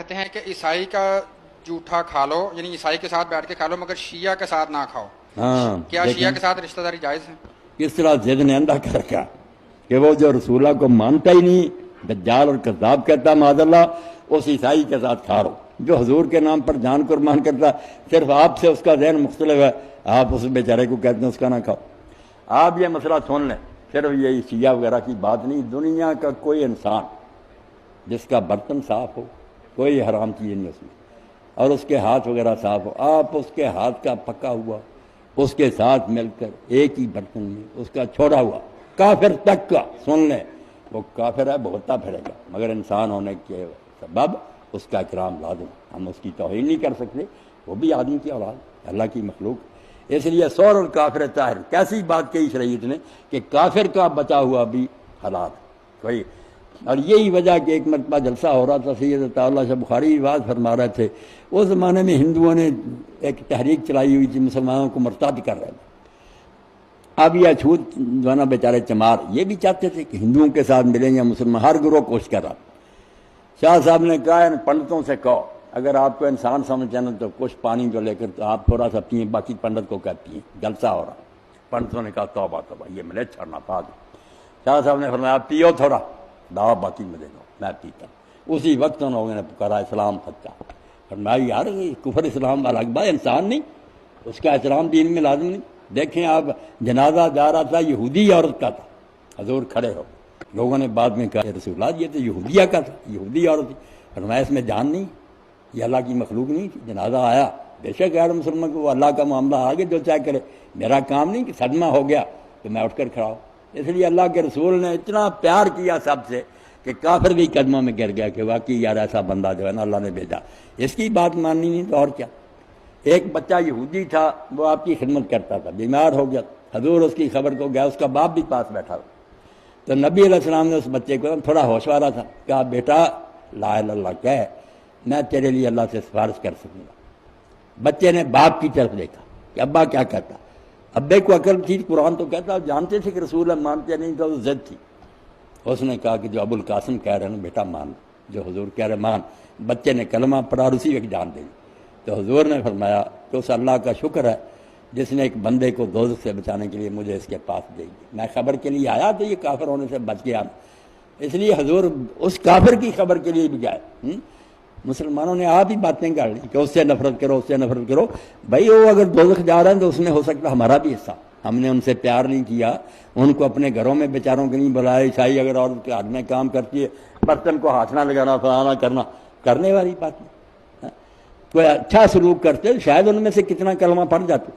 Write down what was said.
کہتے ہیں کہ عیسائی کا جھوٹا کھا لو، یعنی عیسائی کے ساتھ بیٹھ کے کھا لو مگر شیعہ کے ساتھ نہ کھاؤ. ہاں کیا شیعہ کے ساتھ رشتہ داری جائز ہے؟ کس طرح ضد نے اندھا کر رکھا کہ وہ جو رسول اللہ کو مانتا ہی نہیں، دجال اور کذاب کہتا معاذ اللہ، اس عیسائی کے ساتھ کھا رہو جو حضور کے نام پر جان قربان کرتا. صرف آپ سے اس کا ذہن مختلف ہے، آپ اس بیچارے کو کہتے ہیں اس کا نہ کھاؤ. آپ یہ مسئلہ سن لیں، صرف یہ شیعہ وغیرہ کی بات نہیں، دنیا کا کوئی انسان جس کا برتن صاف ہو، کوئی حرام چیز نہیں اس میں، اور اس کے ہاتھ وغیرہ صاف ہو، آپ اس کے ہاتھ کا پکا ہوا اس کے ساتھ مل کر ایک ہی برتن میں اس کا چھوڑا ہوا کافر تک کا سن لیں، وہ کافر ہے، بھگتتا پھرے گا، مگر انسان ہونے کے سبب اس کا اکرام لازم. ہم اس کی توہین نہیں کر سکتے، وہ بھی آدمی کی اولاد، اللہ کی مخلوق. اس لیے سور اور کافر طاہر، کیسی بات کہی شریعت نے کہ کافر کا بچا ہوا بھی حلال کوئی. اور یہی وجہ کہ ایک مرتبہ جلسہ ہو رہا تھا، سید عطا اللہ شاہ بخاری واز فرما رہے تھے، اس زمانے میں ہندوؤں نے ایک تحریک چلائی ہوئی تھی، مسلمانوں کو مرتد کر رہے تھے. اب یہ اچھوت جو نا بیچارے چمار یہ بھی چاہتے تھے کہ ہندوؤں کے ساتھ ملیں یا مسلمان، ہر گروہ کوشش کر رہا. شاہ صاحب نے کہا ان پنڈتوں سے کہو اگر آپ کو انسان سمجھتے ہیں تو کچھ پانی جو لے کر تو آپ تھوڑا سا پئیں، باقی پنڈت کو کہتی ہیں. جلسہ ہو رہا، پنڈتوں نے کہا توبہ توبہ، یہ ملے چھڑنا پا دو. شاہ صاحب نے فرمایا پیو تھوڑا، دعا باقی مجھے دو، میں پیتا. اسی وقت ان لوگوں نے پکارا اسلام سچا. فرمایا یار یہ کفر اسلام والا اکبر انسان نہیں، اس کا احترام دین میں لازم نہیں. دیکھیں آپ جنازہ جا رہا تھا، یہودی عورت کا تھا، حضور کھڑے ہو. لوگوں نے بعد میں کہا رسول اللہ یہ تو یہودیہ کا تھا، یہودی عورت تھی. فرمایا اس میں جان نہیں، یہ اللہ کی مخلوق نہیں تھی. جنازہ آیا، بے شک غیر مسلمان کو اللہ کا معاملہ آگے جو چاہے کرے، میرا کام نہیں کہ صدمہ ہو گیا تو میں اٹھ کر کھڑا ہوں. اس لیے اللہ کے رسول نے اتنا پیار کیا سب سے کہ کافر بھی قدموں میں گر گیا کہ واقعی یار ایسا بندہ جو ہے نا اللہ نے بھیجا، اس کی بات ماننی نہیں تو اور کیا. ایک بچہ یہودی تھا، وہ آپ کی خدمت کرتا تھا، بیمار ہو گیا، حضور اس کی خبر کو گیا، اس کا باپ بھی پاس بیٹھا ہوا. تو نبی علیہ السلام نے اس بچے کو تھوڑا ہوش والا تھا، کہا بیٹا لا الہ الا اللہ کہہ، میں تیرے لیے اللہ سے سفارش کر سکوں گا. بچے نے باپ کی طرف دیکھا کہ ابا کیا کہتا. ابے کو عقل تھی، قرآن تو کہتا، جانتے تھے کہ رسول اللہ مانتے نہیں تھا، ضد تھی. اس نے کہا کہ جو ابو القاسم کہہ رہے ہیں بیٹا مان، جو حضور کہہ رہے مان. بچے نے کلمہ پڑھا اور اسی وقت جان دے دی. تو حضور نے فرمایا کہ اس اللہ کا شکر ہے جس نے ایک بندے کو دوزخ سے بچانے کے لیے مجھے اس کے پاس دے دی. میں خبر کے لیے آیا تو یہ کافر ہونے سے بچ گیا، اس لیے حضور اس کافر کی خبر کے لیے بھی گئے. مسلمانوں نے آپ ہی باتیں کر لی کہ اس سے نفرت کرو، اس سے نفرت کرو. بھائی وہ اگر دوزخ جا رہے ہیں تو اس میں ہو سکتا ہمارا بھی حصہ. ہم نے ان سے پیار نہیں کیا، ان کو اپنے گھروں میں بیچاروں کے نہیں بلایا. عیسائی اگر عورت کے ہاتھ میں کام کرتی ہے، برتن کو ہاتھ نہ لگانا، فلانا کرنا، کرنے والی بات نہیں. کوئی اچھا سلوک کرتے شاید ان میں سے کتنا کلمہ پڑھ جاتے.